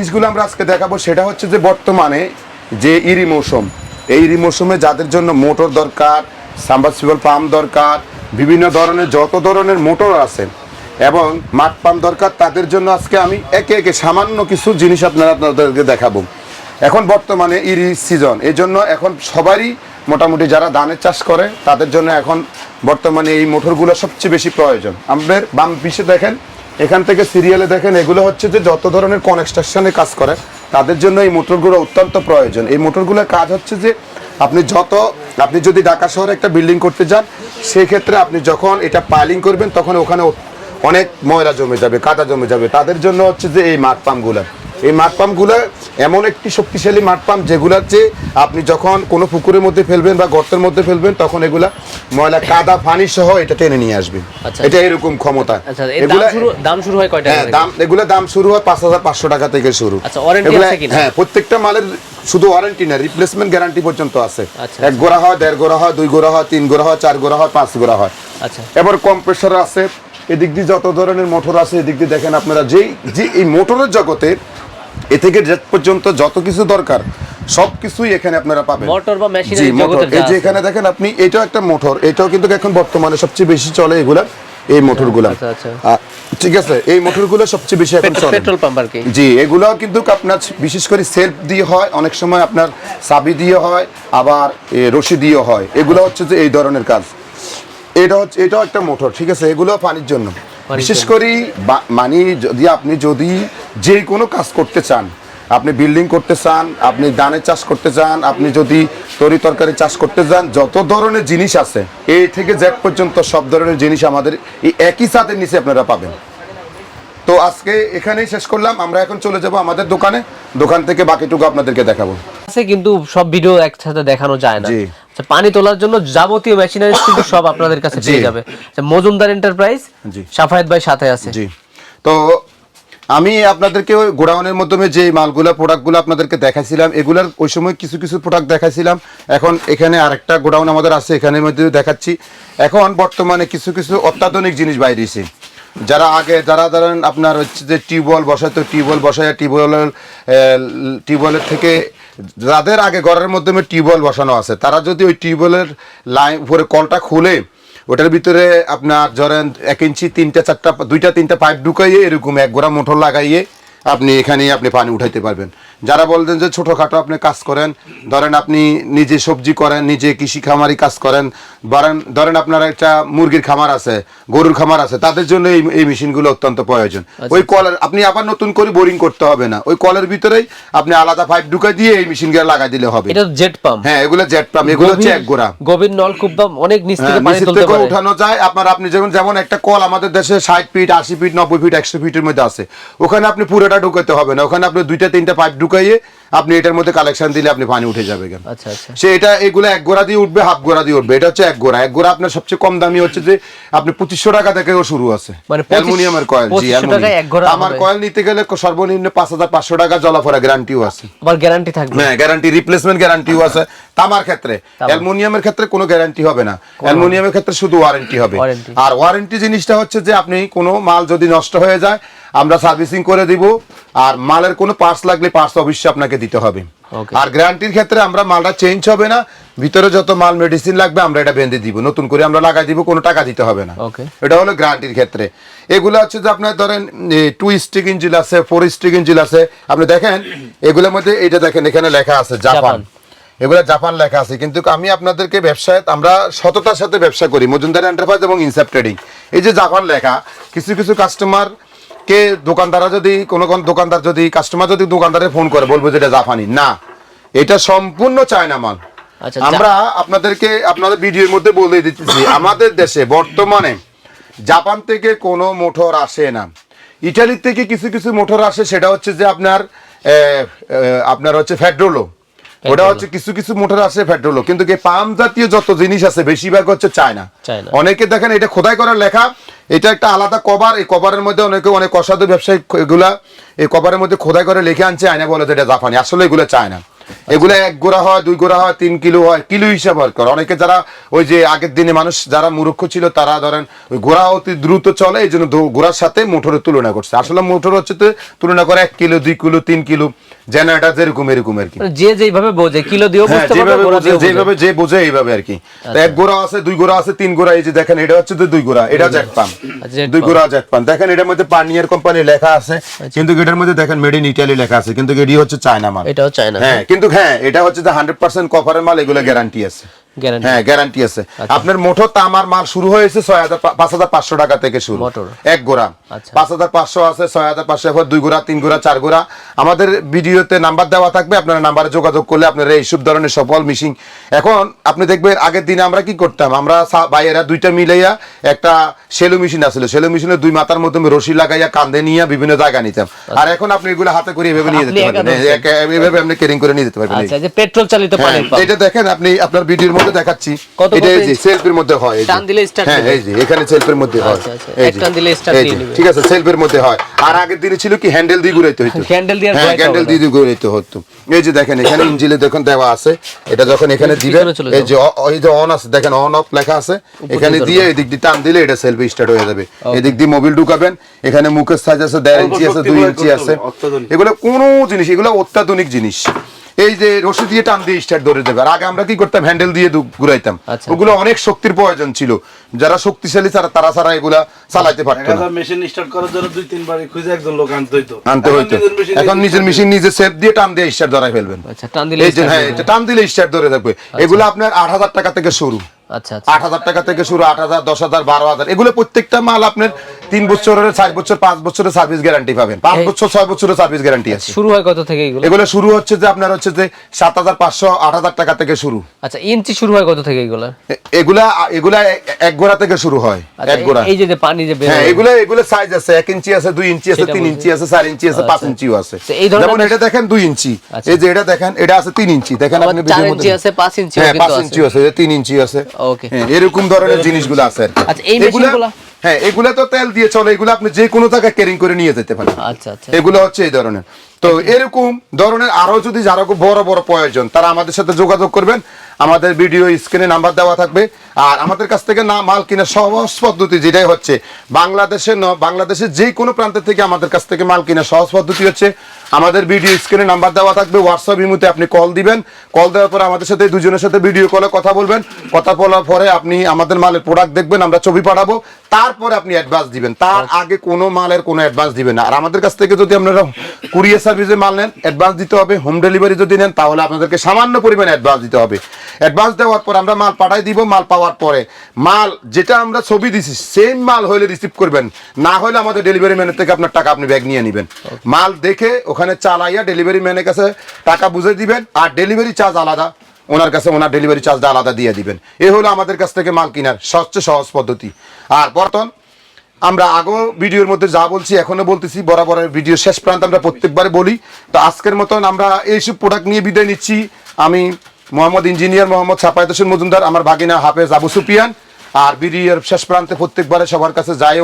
জিনিসগুলো আমরা আজকে দেখাবো সেটা হচ্ছে যে বর্তমানে যে ইরি মৌসুম, এই ইরি মৌসুমে যাদের জন্য মোটর দরকার, সাবমার্সিবল পাম্প দরকার, বিভিন্ন ধরনের যত ধরনের মোটর আছে এবং মাঠ পাম্প দরকার, তাদের জন্য আজকে আমি একে একে সামান্য কিছু জিনিস আপনাদেরকে দেখাবো। এখন বর্তমানে ইরি সিজন, এই জন্য এখন সবারই মোটামুটি যারা ধানের চাষ করে তাদের জন্য এখন বর্তমানে এই মোটরগুলো সবচেয়ে বেশি প্রয়োজন। আমাদের বাম পিছে দেখেন, এখান থেকে সিরিয়ালে দেখেন, এগুলো হচ্ছে যে যত ধরনের কনস্ট্রাকশনে কাজ করে তাদের জন্য এই মোটরগুলো অত্যন্ত প্রয়োজন। এই মোটরগুলোর কাজ হচ্ছে যে আপনি যদি ঢাকা শহরে একটা বিল্ডিং করতে যান, সেই ক্ষেত্রে আপনি যখন এটা পাইলিং করবেন তখন ওখানে অনেক ময়লা জমে যাবে, কাদা জমে যাবে, তাদের জন্য হচ্ছে যে এই মাঠ পাম্পগুলো। এই মাঠ পাম্পগুলো এমন একটি শক্তিশালী মাঠ পাম্প যেগুলার যে আপনি যখন কোনো পুকুরের মধ্যে ফেলবেন বা গর্তের মধ্যে ফেলবেন তখন এগুলা ময়লা কাদা পানি সহ এটা টেনে নিয়ে আসবে। এটা এরকম ক্ষমতা। দাম শুরু হয় কয় টাকা? এগুলা দাম শুরু হয় 5,500 টাকা থেকে শুরু। হ্যাঁ, প্রত্যেকটা মালের শুধু ওয়ারেন্টি না, রিপ্লেসমেন্ট গ্যারান্টি পর্যন্ত আছে। এক গোড়া হয়, 1.5 গোড়া হয়, 2 গোড়া হয়, 3 গোড়া হয়, 4 গোড়া হয়, 5 গোড়া হয়। এবার কম্প্রেসর আছে, এদিক দিয়ে যত ধরনের মোটর আছে, এদিক দিয়ে দেখেন আপনারা যে এই মোটরের জগতে এ থেকে যে পর্যন্ত যত কিছু দরকার সব কিছুই এখানে আপনারা পাবেন। মোটর বা মেশিনারি জগতের এই যে এখানে দেখেন আপনি, এটাও একটা মোটর, এটাও কিন্তু এখন বর্তমানে সবচেয়ে বেশি চলে এগুলা, এই মোটরগুলা। ঠিক আছে, এই মোটরগুলো সবচেয়ে বেশি এখন চলে, পেট্রোল পাম্প আর কি। জি, এগুলো কিন্তু আপনার বিশেষ করে সেলফ দিয়ে হয়, অনেক সময় আপনার চাবি দিয়ে হয়, আবার রশি দিয়ে হয়। এগুলো হচ্ছে যে এই ধরনের কাজ। এটাও একটা মোটর, ঠিক আছে, এগুলো পানির জন্য। বিশেষ করে আপনি যদি যে কোনো কাজ করতে চান, আপনি বিল্ডিং করতে চান, আপনি ধানের চাষ করতে চান, আপনি যদি তরি তরকারি চাষ করতে চান, যত ধরনের জিনিস আছে এ থেকে জ্যাক পর্যন্ত সব ধরনের জিনিস আমাদের এই একই ছাদের নিচে আপনারা পাবেন। তো আজকে এখানেই শেষ করলাম, আমরা এখন চলে যাব আমাদের দোকান থেকে বাকিটুকু আপনাদেরকে দেখাবো। কিন্তু সব ভিডিও একসাথে দেখানো যায় না। পানি তোলার জন্য যাবতীয় মেশিনারি কিন্তু সব আপনাদের কাছে পেয়ে যাবে। মজুমদার এন্টারপ্রাইজ, সাফায়েত ভাই সাথে আছে। জি, তো আমি আপনাদেরকে ওই গোডাউনের মাধ্যমে যে মালগুলা প্রোডাক্টগুলো আপনাদেরকে দেখাইছিলাম, এগুলার ওই সময় কিছু কিছু প্রোডাক্ট দেখাইছিলাম। এখন এখানে আরেকটা গোডাউন আমাদের আছে, এখানের মধ্যে দেখাচ্ছি। এখন বর্তমানে কিছু কিছু অত্যাধুনিক জিনিস বাইরেছে। যারা ধরেন আপনার হচ্ছে যে টিউবওয়েল বসাতো, টিউবওয়েলের থেকে যাদের আগে ঘরের মাধ্যমে টিউবওয়েল বসানো আছে, তারা যদি ওই টিউবওয়েলের লাইন উপরে কলটা খুলে ওটার ভিতরে আপনার ধরেন 1 ইঞ্চি 2-3টা পাইপ ঢুকাইয়ে এরকম এক গোড়া মোটর লাগাইয়ে আপনি এখানেই আপনি পানি উঠাইতে পারবেন। যারা বলতেন যে ছোটোখাটো আপনি কাজ করেন, ধরেন আপনি নিজে সবজি করেন, নিজে কৃষি খামারি কাজ করেন, ধরেন আপনার একটা মুরগির খামার আছে, গরুর খামার আছে, তাদের জন্য এই মেশিনগুলো অত্যন্ত প্রয়োজন। ওই কলের আপনি আবার নতুন করে বোরিং করতে হবে না, ওই কলের ভিতরেই আপনি আলাদা পাইপ ঢুকাই দিয়ে এই মেশিনগুলো লাগাই দিলে হবে। এটা জেট পাম্প। হ্যাঁ, এগুলো জেট পাম্প, এগুলো হচ্ছে এক গোড়া গভীর নলকূপ বা অনেক নিচ থেকে পানি তুলতে পারে, উঠানো যায়। আপনি যেমন একটা কল আমাদের দেশে 60 ফিট, 80 ফিট, 90 ফিট, 100 ফিটের মধ্যে আছে, ওখানে আপনি পুরোটা ঢুকাতে হবে না, ওখানে আপনি 2-3টা পাইপ ঢুকাইয়ে আপনি এটার মধ্যে কালেকশন দিলে আপনি পানি উঠে যাবে। এগুলো এক গোড়া দিয়ে উঠবে, হাফ গোড়া দিয়ে উঠবে। এটা হচ্ছে এক গোড়া। আপনার সবচেয়ে কম দামি হচ্ছে যে আপনি 2500 টাকা থেকেও শুরু আছে অ্যালুমিনিয়ামের কয়েল। জি, আমার কয়েল নিতে গেলে সর্বনিম্ন 5500 টাকা জলাফরা গ্যারান্টিও আছে। আবার গ্যারান্টি থাকবে? হ্যাঁ, গ্যারান্টি, রিপ্লেসমেন্ট গ্যারান্টিও আছে। তামার ক্ষেত্রে, অ্যালুমিনিয়ামের ক্ষেত্রে কোনো গ্যারান্টি হবে না, অ্যালুমিনিয়ামের ক্ষেত্রে শুধু ওয়ারেন্টি হবে। আর ওয়ারেন্টি জিনিসটা হচ্ছে যে আপনি কোনো মাল যদি নষ্ট হয়ে যায় আমরা সার্ভিসিং করে দিব, আর মালের কোনো পার্টস লাগলে পার্টস অবশ্যই আপনাকে দিতে হবে। আর গ্যারান্টির ক্ষেত্রে আমরা মালটা চেঞ্জ হবে না, ভিতরে যত মাল মেডিসিন লাগবে আমরা এটা বেঁধে দিব, নতুন করে আমরা লাগাই দিব, কোনো টাকা দিতে হবে না। এটা হলো গ্যারান্টির ক্ষেত্রে। এগুলো হচ্ছে যে আপনার ধরেন 2 স্টিক ইঞ্জিল আছে, 4 স্টিক ইঞ্জিল আছে। আপনি দেখেন এগুলোর মধ্যে এইটা দেখেন, এখানে লেখা আছে জাপান, এগুলো জাপান লেখা আছে। কিন্তু আমি আপনাদেরকে ব্যবসায় আমরা সততার সাথে ব্যবসা করি, মজুমদার এন্টারপ্রাইজ এবং ইনসাফ ট্রেডিং। এই যে জাপান লেখা, কিছু কাস্টমার কে দোকানদার যদি দোকানদারে ফোন করে বলবো যে এটা জাপানি না, এটা সম্পূর্ণ চায়না মাল। আমরা আপনাদের ভিডিওর মধ্যে বলে দিতেছি, আমাদের দেশে বর্তমানে জাপান থেকে কোনো মোটর আসে না। ইটালি থেকে কিছু মোটর আসে, সেটা হচ্ছে যে আপনার হচ্ছে ফেড্রোলো, ওটা হচ্ছে কিছু মোটর আছে ফেড্রোলো। কিন্তু পাম্প জাতীয় যত জিনিস আছে বেশিরভাগ হচ্ছে চায়না। অনেকে দেখেন এটা খোদাই করার লেখা, এটা একটা আলাদা কভার, এই কভারের মধ্যে অনেক অসাধু ব্যবসায়ী এগুলা এই কভারের মধ্যে খোদাই করে লিখে আনছে, আয়না বলে এটা জাপানি, আসলে এগুলো চায়না। এগুলো 1 গোড়া হয়, 2 গোড়া হয়, 3 কিলো হয়, কিলো হিসাব করে। অনেকে যারা ওই যে আগের দিনে মানুষ যারা মূর্খ ছিল তারা ধরেন ওই গোড়া অতি দ্রুত চলে, এই জন্য গোড়ার সাথে মোটরের তুলনা করছে। আসলে মোটর হচ্ছে তো তুলনা করে 1 কিলো, 2 কিলো, 3 কিলো, জেনারেটর যেরকম এরকম আর কি, যে যেভাবে বোঝে কিলো দিয়েও বুঝতে পারবে, গোড়া দিয়েও যেভাবে যে বোঝে এইভাবে আর কি। 1 গোড়া আছে, 2 গোড়া আছে, 3 গোড়া। এই যে দেখেন এটা হচ্ছে তো 2 গোড়া, এটা জ্যাক পাম্প, 2 গোড়া জ্যাক পাম্প। দেখেন এটার মধ্যে পার্নিয়ার কোম্পানি লেখা আছে, কিন্তু এটার মধ্যে দেখেন মেড ইন ইটালি লেখা আছে, কিন্তু এটি হচ্ছে চায়না মাল। এটাও চায়না। হ্যাঁ, কিন্তু হ্যাঁ এটা হচ্ছে যে 100% কপারের মাল, এগুলো গ্যারান্টি আছে। হ্যাঁ, গ্যারান্টি আছে। আপনার মোটর তামার মাল শুরু হয়েছে 5,500 টাকা থেকে শুরু, মোটর 1 গোড়া 5,500 আছে, 6,500, এরপর 2 গোড়া, 3 গোড়া, 4 গোড়া। আমাদের ভিডিওতে নাম্বার দেওয়া থাকবে, আপনারা নাম্বারে যোগাযোগ করলে আপনারা এইসব ধরনের সফল মিশিং। এখন আপনি দেখবেন আগের দিনে আমরা কি করতাম, আমরা ভাইয়েরা 2টা মিলাইয়া একটা সেলো মেশিন আসলে, সেলো মেশিনের 2 মাথার মধ্যে রশি লাগাইয়া কান্দে নিয়ে বিভিন্ন জায়গা নিতাম। আর এখন আপনি এগুলো হাতে করে এভাবে নিয়ে যেতে পারবেন, এভাবে আপনি ক্যারিং করে নিয়ে যেতে পারবেন। আচ্ছা, যে পেট্রোল চালিত পানির পাম্প, এটা দেখেন আপনি আপনার ভিডিওর মধ্যে দেখাচ্ছি, এটা এই যে সেলফের মধ্যে হয়, টান দিলে স্টার্ট। হ্যাঁ, এই যে এখানে সেলফের মধ্যে হয়, এক টান দিলে স্টার্ট নিয়ে নেবে। ঠিক আছে, সেলফের মধ্যে হয়। আর আগের দিনে ছিল কি হ্যান্ডেল দিয়ে ঘুরাইতে হতো, হ্যান্ডেল দিয়ে ঘুরাইতে হতো। এই যে দেখেন এখানে ইঞ্জিনে দেখুন দেওয়া আছে, এটা যখন এখানে দিবেন, এই যে অন আছে, দেখেন অন অফ লেখা আছে, এখানে দিয়ে এদিক দিয়ে টান দিলে এটা সেলফ স্টার্ট হয়ে যাবে। এদিক দিয়ে মোবিল ঢুকাবেন, এখানে মুখের সাইজ আছে 1.5 ইঞ্চি আছে, 2 ইঞ্চি আছে। এগুলো কোন জিনিস, এগুলো অত্যাধুনিক জিনিস। এই যে রশি দিয়ে টান দিয়ে স্টার্ট ধরে দেবে। আর আগে আমরা কি করতাম, হ্যান্ডেল দিয়ে ঘুরাইতাম। ওগুলো অনেক শক্তির প্রয়োজন ছিল, যারা শক্তিশালী তারা ছাড়া এগুলা চালাইতে পারতো না। মেশিন স্টার্ট করার জন্য 2-3 বার খুঁজে একজন লোক আনতে হইতো। এখন নিজের মেশিন নিজে সেফ দিয়ে টান দিয়ে স্টার্ট ধরাই ফেলবেন। আচ্ছা, টান দিলে এই যে হ্যাঁ, এটা টান দিলে স্টার্ট ধরে থাকবে। এগুলো আপনার 8,000 টাকা থেকে শুরু। আচ্ছা, 8,000 টাকা থেকে শুরু, 8,000, 10,000, 12,000। এগুলো প্রত্যেকটা মাল আপনার 3 বছরের, 4 বছর, 5 বছরের সার্ভিস গ্যারান্টি পাবেন। 5 বছর, 6 বছরের সার্ভিস গ্যারান্টি আছে। শুরু হয় কত থেকে এগুলো? এগুলো শুরু হচ্ছে যে আপনার হচ্ছে যে 7,500, 8,000 টাকা থেকে শুরু। আচ্ছা, ইঞ্চি শুরু হয় কত থেকে এগুলো? এগুলা 1 গোড়া থেকে শুরু হয়, 1 গোড়া। এই যে পানি যে বের হয়, হ্যাঁ, এগুলো সাইজ আছে, 1 ইঞ্চি আছে, 2 ইঞ্চি আছে, 3 ইঞ্চি আছে, 4 ইঞ্চি আছে, 5 ইঞ্চিও আছে। যেমন এটা দেখেন 2 ইঞ্চি, এই যে এটা দেখেন, এটা আছে 3 ইঞ্চি। দেখেন আপনি 4 ইঞ্চি আছে, 5 ইঞ্চি হ্যাঁ, কিন্তু 5 ইঞ্চি আছে, 3 ইঞ্চি আছে। ওকে, এরকম ধরনের জিনিসগুলো আছে। আচ্ছা, এই মেশিনগুলো, হ্যাঁ, এগুলো তো তেল দিয়ে চলে, এগুলো আপনি যে কোনো জায়গায় ক্যারিং করে নিয়ে যেতে পারেন। আচ্ছা, এগুলো হচ্ছে এই ধরনের। তো এরকম ধরনের আরো যদি যারা খুব বড় বড় প্রয়োজন, তারা আমাদের সাথে যোগাযোগ করবেন। আমাদের ভিডিও স্ক্রিনে নাম্বার দেওয়া থাকবে। আর আমাদের কাছ থেকে মাল কেনার সহজ পদ্ধতি যেটাই হচ্ছে, বাংলাদেশের যে কোনো প্রান্ত থেকে আমাদের কাছ থেকে মাল কেনার সহজ পদ্ধতি হচ্ছে, আমাদের ভিডিও স্ক্রিনে নাম্বার দেওয়া থাকবে, হোয়াটসঅ্যাপ ইমোতে আপনি কল দিবেন। কল দেওয়ার পরে আমাদের সাথে দুজনের সাথে ভিডিও কলে কথা বলবেন। কথা বলার পরে আপনি আমাদের মালের প্রোডাক্ট দেখবেন, আমরা ছবি পাঠাবো, তারপরে আপনি অ্যাডভান্স দিবেন। তার আগে কোনো মালের কোনো অ্যাডভান্স দিবেন না। আর আমাদের কাছ থেকে যদি আপনারা কুরিয়ার সার্ভিসে মাল নেন, অ্যাডভান্স দিতে হবে। হোম ডেলিভারি যদি নেন, তাহলে আপনাদেরকে সামান্য পরিমাণে অ্যাডভান্স দিতে হবে। অ্যাডভান্স দেওয়ার পর আমরা মাল পাঠাই দিব। মাল পাওয়ার পরে মাল যেটা আমরা ছবি দিছি সেম মাল হলে রিসিভ করবেন, না হলে আমাদের ডেলিভারি ম্যানের থেকে আপনার টাকা আপনি ব্যাগ নিয়ে নেবেন। মাল দেখে ওখানে চালাইয়া ডেলিভারি ম্যানের কাছে টাকা বুঝে দিবেন। আর ডেলিভারি চার্জ আলাদা, ওনার কাছে ওনার ডেলিভারি চার্জটা আলাদা দিয়ে দিবেন। এ হলো আমাদের কাছ থেকে মাল কেনার সবচেয়ে সহজ পদ্ধতি। আর বর্তমান আমরা আগেও ভিডিওর মধ্যে যা বলছি এখনো বলতেছি, বরাবরের ভিডিও শেষ প্রান্ত আমরা প্রত্যেকবারে বলি। তো আজকের মতন আমরা এইসব প্রোডাক্ট নিয়ে বিদায় নিচ্ছি। আমি মোহাম্মদ ইঞ্জিনিয়ার মোহাম্মদ সাফায়েত হোসেন মজুমদার, আমার ভাগিনা হাফেজ আবু সুফিয়ান। আর ভিডিওর শেষ প্রান্তে প্রত্যেকবারে সবার কাছে যায়